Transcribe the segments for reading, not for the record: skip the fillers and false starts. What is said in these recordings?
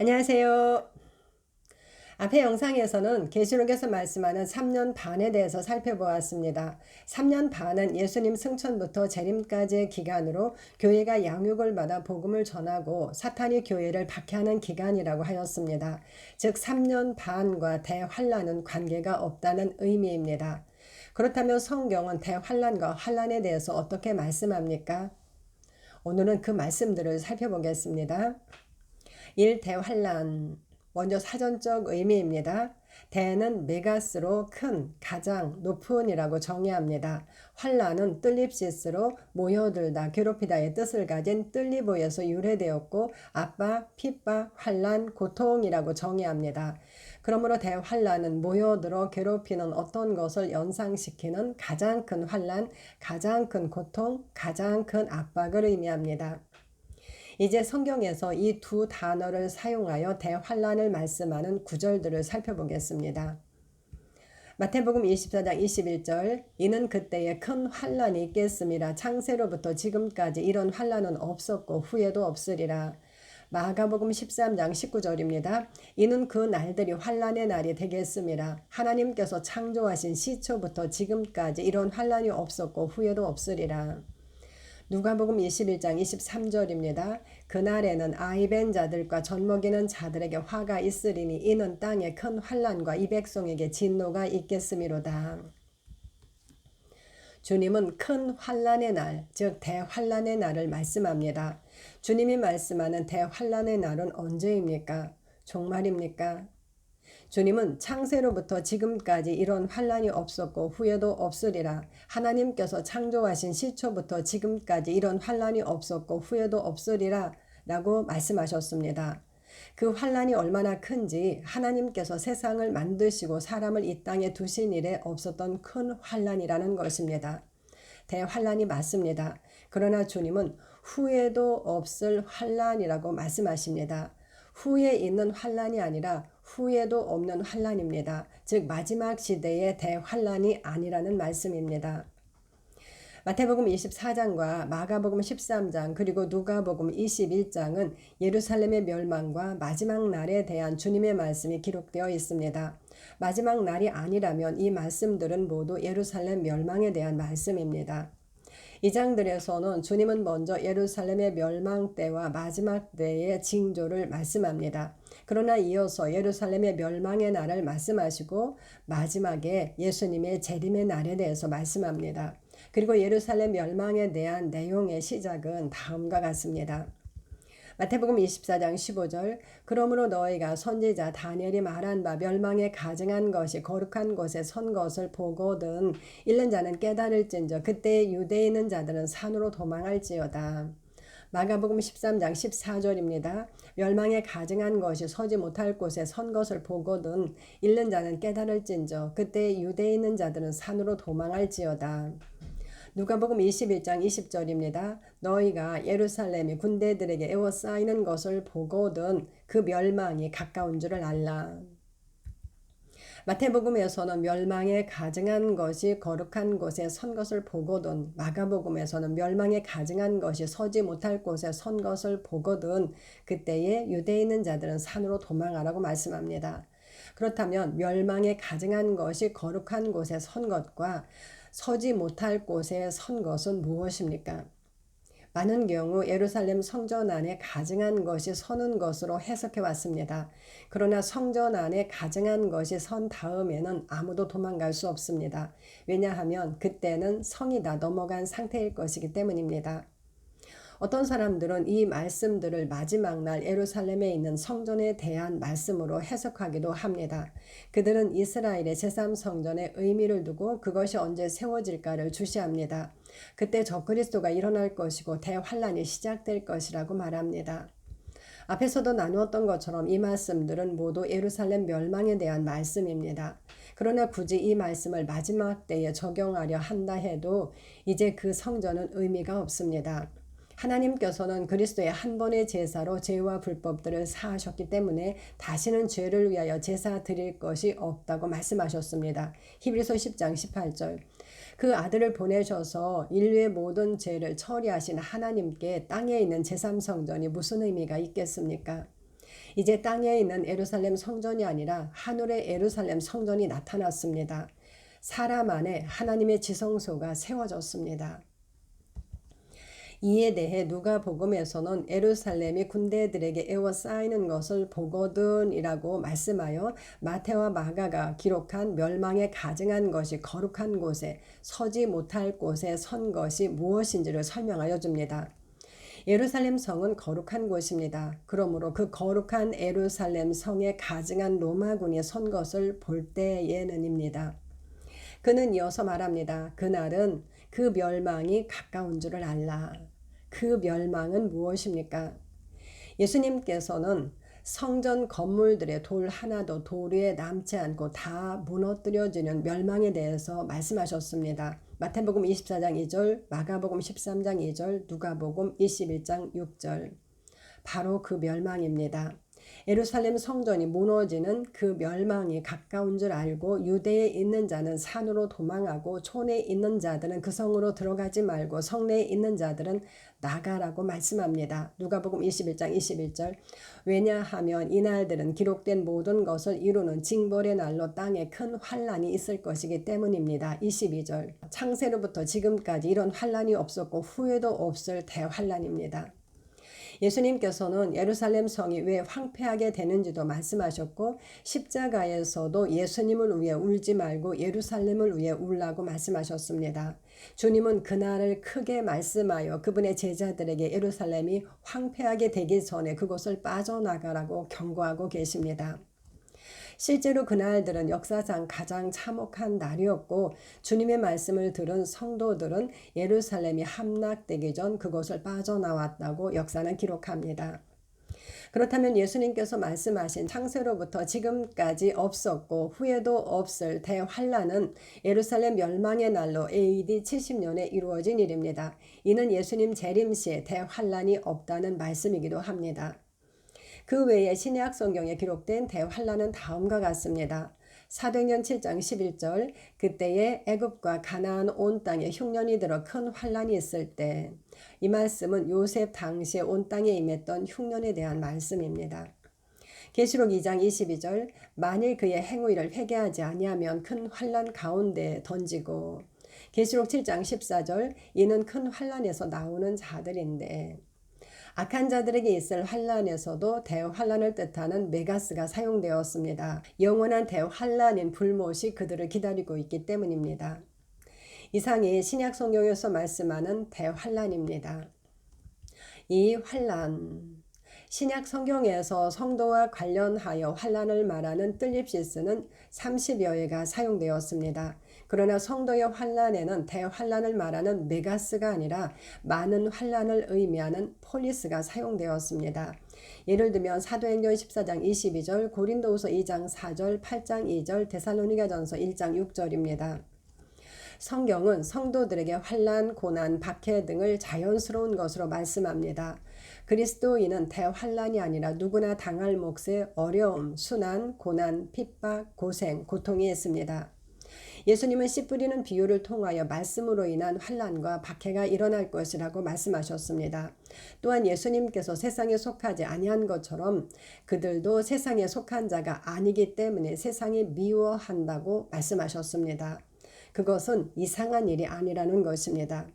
안녕하세요. 앞의 영상에서는 계시록에서 말씀하는 3년 반에 대해서 살펴보았습니다. 3년 반은 예수님 승천부터 재림까지의 기간으로 교회가 양육을 받아 복음을 전하고 사탄이 교회를 박해하는 기간이라고 하였습니다. 즉 3년 반과 대환란은 관계가 없다는 의미입니다. 그렇다면 성경은 대환란과 환란에 대해서 어떻게 말씀합니까? 오늘은 그 말씀들을 살펴보겠습니다. 1. 대환란. 먼저 사전적 의미입니다. 대는 메가스로 큰, 가장, 높은이라고 정의합니다. 환란은 뜰립시스로 모여들다, 괴롭히다의 뜻을 가진 뜰리보에서 유래되었고 압박, 핍박, 환란, 고통이라고 정의합니다. 그러므로 대환란은 모여들어 괴롭히는 어떤 것을 연상시키는 가장 큰 환란, 가장 큰 고통, 가장 큰 압박을 의미합니다. 이제 성경에서 이 두 단어를 사용하여 대환란을 말씀하는 구절들을 살펴보겠습니다. 마태복음 24장 21절 이는 그때에 큰 환란이 있겠음이라 창세로부터 지금까지 이런 환란은 없었고 후에도 없으리라. 마가복음 13장 19절입니다. 이는 그 날들이 환란의 날이 되겠음이라. 하나님께서 창조하신 시초부터 지금까지 이런 환란이 없었고 후에도 없으리라. 누가복음 21장 23절입니다. 그날에는 아이벤 자들과 젖먹이는 자들에게 화가 있으리니 이는 땅에 큰 환난과 이 백성에게 진노가 있겠음이로다. 주님은 큰 환난의 날, 즉 대환난의 날을 말씀합니다. 주님이 말씀하는 대환난의 날은 언제입니까? 종말입니까? 주님은 창세로부터 지금까지 이런 환란이 없었고 후에도 없으리라. 하나님께서 창조하신 시초부터 지금까지 이런 환란이 없었고 후에도 없으리라 라고 말씀하셨습니다. 그 환란이 얼마나 큰지 하나님께서 세상을 만드시고 사람을 이 땅에 두신 일에 없었던 큰 환란이라는 것입니다. 대환란이 맞습니다. 그러나 주님은 후에도 없을 환란이라고 말씀하십니다. 후에 있는 환란이 아니라 후에도 없는 환란입니다. 즉 마지막 시대의 대환란이 아니라는 말씀입니다. 마태복음 24장과 마가복음 13장 그리고 누가복음 21장은 예루살렘의 멸망과 마지막 날에 대한 주님의 말씀이 기록되어 있습니다. 마지막 날이 아니라면 이 말씀들은 모두 예루살렘 멸망에 대한 말씀입니다. 이 장들에서는 주님은 먼저 예루살렘의 멸망 때와 마지막 때의 징조를 말씀합니다. 그러나 이어서 예루살렘의 멸망의 날을 말씀하시고 마지막에 예수님의 재림의 날에 대해서 말씀합니다. 그리고 예루살렘 멸망에 대한 내용의 시작은 다음과 같습니다. 마태복음 24장 15절 그러므로 너희가 선지자 다니엘이 말한 바 멸망에 가증한 것이 거룩한 곳에 선 것을 보거든 읽는 자는 깨달을진저 그때 유대에 있는 자들은 산으로 도망할지어다. 마가복음 13장 14절입니다. 멸망에 가증한 것이 서지 못할 곳에 선 것을 보거든 읽는 자는 깨달을진저 그때 유대에 있는 자들은 산으로 도망할지어다. 누가복음 21장 20절입니다. 너희가 예루살렘이 군대들에게 에워싸이는 것을 보거든 그 멸망이 가까운 줄을 알라. 마태복음에서는 멸망에 가증한 것이 거룩한 곳에 선 것을 보거든 마가복음에서는 멸망에 가증한 것이 서지 못할 곳에 선 것을 보거든 그때에 유대에 있는 자들은 산으로 도망하라고 말씀합니다. 그렇다면 멸망에 가증한 것이 거룩한 곳에 선 것과 서지 못할 곳에 선 것은 무엇입니까? 많은 경우 예루살렘 성전 안에 가증한 것이 서는 것으로 해석해 왔습니다. 그러나 성전 안에 가증한 것이 선 다음에는 아무도 도망갈 수 없습니다. 왜냐하면 그때는 성이 다 넘어간 상태일 것이기 때문입니다. 어떤 사람들은 이 말씀들을 마지막 날 예루살렘에 있는 성전에 대한 말씀으로 해석하기도 합니다. 그들은 이스라엘의 제3성전에 의미를 두고 그것이 언제 세워질까를 주시합니다. 그때 적그리스도가 일어날 것이고 대환란이 시작될 것이라고 말합니다. 앞에서도 나누었던 것처럼 이 말씀들은 모두 예루살렘 멸망에 대한 말씀입니다. 그러나 굳이 이 말씀을 마지막 때에 적용하려 한다 해도 이제 그 성전은 의미가 없습니다. 하나님께서는 그리스도의 한 번의 제사로 죄와 불법들을 사하셨기 때문에 다시는 죄를 위하여 제사 드릴 것이 없다고 말씀하셨습니다. 히브리서 10장 18절 그 아들을 보내셔서 인류의 모든 죄를 처리하신 하나님께 땅에 있는 제3성전이 무슨 의미가 있겠습니까? 이제 땅에 있는 예루살렘 성전이 아니라 하늘의 예루살렘 성전이 나타났습니다. 사람 안에 하나님의 지성소가 세워졌습니다. 이에 대해 누가복음에서는 예루살렘이 군대들에게 에워싸이는 것을 보거든 이라고 말씀하여 마태와 마가가 기록한 멸망에 가증한 것이 거룩한 곳에 서지 못할 곳에 선 것이 무엇인지를 설명하여 줍니다. 예루살렘 성은 거룩한 곳입니다. 그러므로 그 거룩한 예루살렘 성에 가증한 로마군이 선 것을 볼 때에는입니다. 그는 이어서 말합니다. 그날은 그 멸망이 가까운 줄을 알라. 그 멸망은 무엇입니까? 예수님께서는 성전 건물들의 돌 하나도 돌 위에 남지 않고 다 무너뜨려지는 멸망에 대해서 말씀하셨습니다. 마태복음 24장 2절, 마가복음 13장 2절, 누가복음 21장 6절. 바로 그 멸망입니다. 예루살렘 성전이 무너지는 그 멸망이 가까운 줄 알고 유대에 있는 자는 산으로 도망하고 촌에 있는 자들은 그 성으로 들어가지 말고 성내에 있는 자들은 나가라고 말씀합니다. 누가복음 21장 21절. 왜냐하면 이날들은 기록된 모든 것을 이루는 징벌의 날로 땅에 큰 환란이 있을 것이기 때문입니다. 22절. 창세로부터 지금까지 이런 환란이 없었고 후에도 없을 대환란입니다. 예수님께서는 예루살렘 성이 왜 황폐하게 되는지도 말씀하셨고 십자가에서도 예수님을 위해 울지 말고 예루살렘을 위해 울라고 말씀하셨습니다. 주님은 그날을 크게 말씀하여 그분의 제자들에게 예루살렘이 황폐하게 되기 전에 그곳을 빠져나가라고 경고하고 계십니다. 실제로 그날들은 역사상 가장 참혹한 날이었고 주님의 말씀을 들은 성도들은 예루살렘이 함락되기 전 그곳을 빠져나왔다고 역사는 기록합니다. 그렇다면 예수님께서 말씀하신 창세로부터 지금까지 없었고 후에도 없을 대환란은 예루살렘 멸망의 날로 AD 70년에 이루어진 일입니다. 이는 예수님 재림 시에 대환란이 없다는 말씀이기도 합니다. 그 외에 신약 성경에 기록된 대환란은 다음과 같습니다. 사도행전 7장 11절. 그때에 애굽과 가나안 온 땅에 흉년이 들어 큰 환란이 있을 때. 이 말씀은 요셉 당시에 온 땅에 임했던 흉년에 대한 말씀입니다. 계시록 2장 22절. 만일 그의 행위를 회개하지 아니하면 큰 환란 가운데 던지고. 계시록 7장 14절. 이는 큰 환란에서 나오는 자들인데. 악한 자들에게 있을 환란에서도 대환란을 뜻하는 메가스가 사용되었습니다. 영원한 대환란인 불못이 그들을 기다리고 있기 때문입니다. 이상이 신약 성경에서 말씀하는 대환란입니다. 이 환란, 신약 성경에서 성도와 관련하여 환란을 말하는 뜰립시스는 30여 회가 사용되었습니다. 그러나 성도의 환란에는 대환란을 말하는 메가스가 아니라 많은 환란을 의미하는 폴리스가 사용되었습니다. 예를 들면 사도행전 14장 22절, 고린도후서 2장 4절, 8장 2절, 데살로니가전서 1장 6절입니다. 성경은 성도들에게 환란, 고난, 박해 등을 자연스러운 것으로 말씀합니다. 그리스도인은 대환란이 아니라 누구나 당할 몫의 어려움, 순환, 고난, 핍박, 고생, 고통이 있습니다. 예수님은 씨 뿌리는 비유를 통하여 말씀으로 인한 환란과 박해가 일어날 것이라고 말씀하셨습니다. 또한 예수님께서 세상에 속하지 아니한 것처럼 그들도 세상에 속한 자가 아니기 때문에 세상이 미워한다고 말씀하셨습니다. 그것은 이상한 일이 아니라는 것입니다.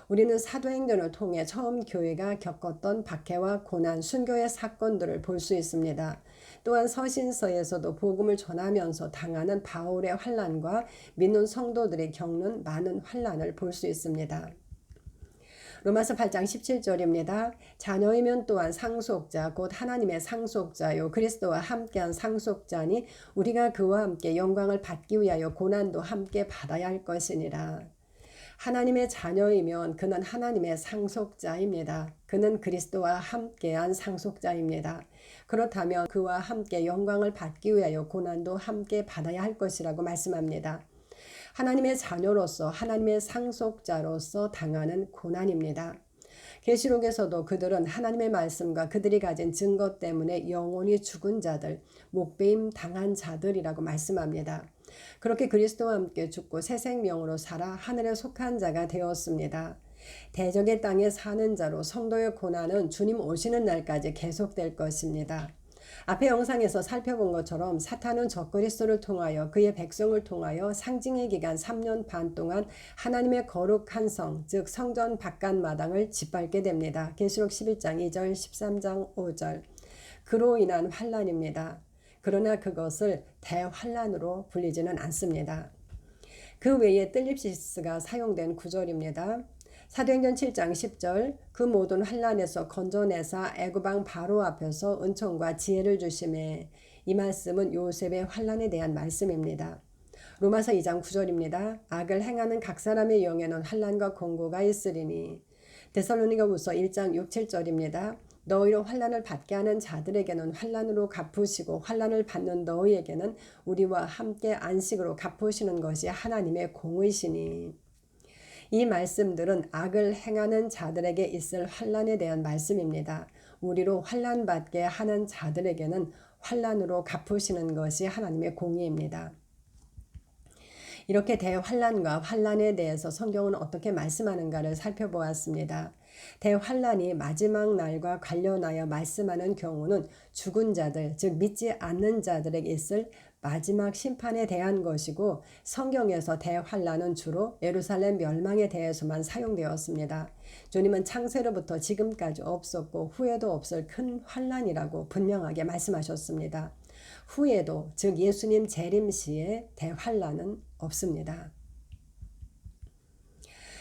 우리는 사도행전을 통해 처음 교회가 겪었던 박해와 고난, 순교의 사건들을 볼 수 있습니다. 또한 서신서에서도 복음을 전하면서 당하는 바울의 환난과 믿는 성도들이 겪는 많은 환난을 볼 수 있습니다. 로마서 8장 17절입니다. 자녀이면 또한 상속자 곧 하나님의 상속자요 그리스도와 함께한 상속자니 우리가 그와 함께 영광을 받기 위하여 고난도 함께 받아야 할 것이니라. 하나님의 자녀이면 그는 하나님의 상속자입니다. 그는 그리스도와 함께한 상속자입니다. 그렇다면 그와 함께 영광을 받기 위하여 고난도 함께 받아야 할 것이라고 말씀합니다. 하나님의 자녀로서 하나님의 상속자로서 당하는 고난입니다. 계시록에서도 그들은 하나님의 말씀과 그들이 가진 증거 때문에 영원히 죽은 자들, 목배임 당한 자들이라고 말씀합니다. 그렇게 그리스도와 함께 죽고 새 생명으로 살아 하늘에 속한 자가 되었습니다. 대적의 땅에 사는 자로 성도의 고난은 주님 오시는 날까지 계속될 것입니다. 앞의 영상에서 살펴본 것처럼 사탄은 적그리스도를 통하여 그의 백성을 통하여 상징의 기간 3년 반 동안 하나님의 거룩한 성, 즉 성전 바깥 마당을 짓밟게 됩니다. 계시록 11장 2절, 13장 5절. 그로 인한 환란입니다. 그러나 그것을 대환란으로 불리지는 않습니다. 그 외에 뜰립시스가 사용된 구절입니다. 사도행전 7장 10절 그 모든 환란에서 건져내사 애굽왕 바로 앞에서 은총과 지혜를 주심에, 이 말씀은 요셉의 환란에 대한 말씀입니다. 로마서 2장 9절입니다. 악을 행하는 각 사람의 영에는 환란과 공고가 있으리니. 데살로니가후서 1장 6, 7절입니다. 너희로 환란을 받게 하는 자들에게는 환란으로 갚으시고 환란을 받는 너희에게는 우리와 함께 안식으로 갚으시는 것이 하나님의 공의시니. 이 말씀들은 악을 행하는 자들에게 있을 환란에 대한 말씀입니다. 우리로 환란 받게 하는 자들에게는 환란으로 갚으시는 것이 하나님의 공의입니다. 이렇게 대환란과 환란에 대해서 성경은 어떻게 말씀하는가를 살펴보았습니다. 대환란이 마지막 날과 관련하여 말씀하는 경우는 죽은 자들, 즉 믿지 않는 자들에게 있을 마지막 심판에 대한 것이고, 성경에서 대환란은 주로 예루살렘 멸망에 대해서만 사용되었습니다. 주님은 창세로부터 지금까지 없었고 후에도 없을 큰 환란이라고 분명하게 말씀하셨습니다. 후에도, 즉 예수님 재림 시에 대환란은 없습니다.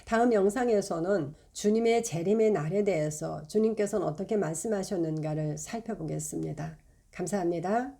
다음 영상에서는 주님의 재림의 날에 대해서 주님께서는 어떻게 말씀하셨는가를 살펴보겠습니다. 감사합니다.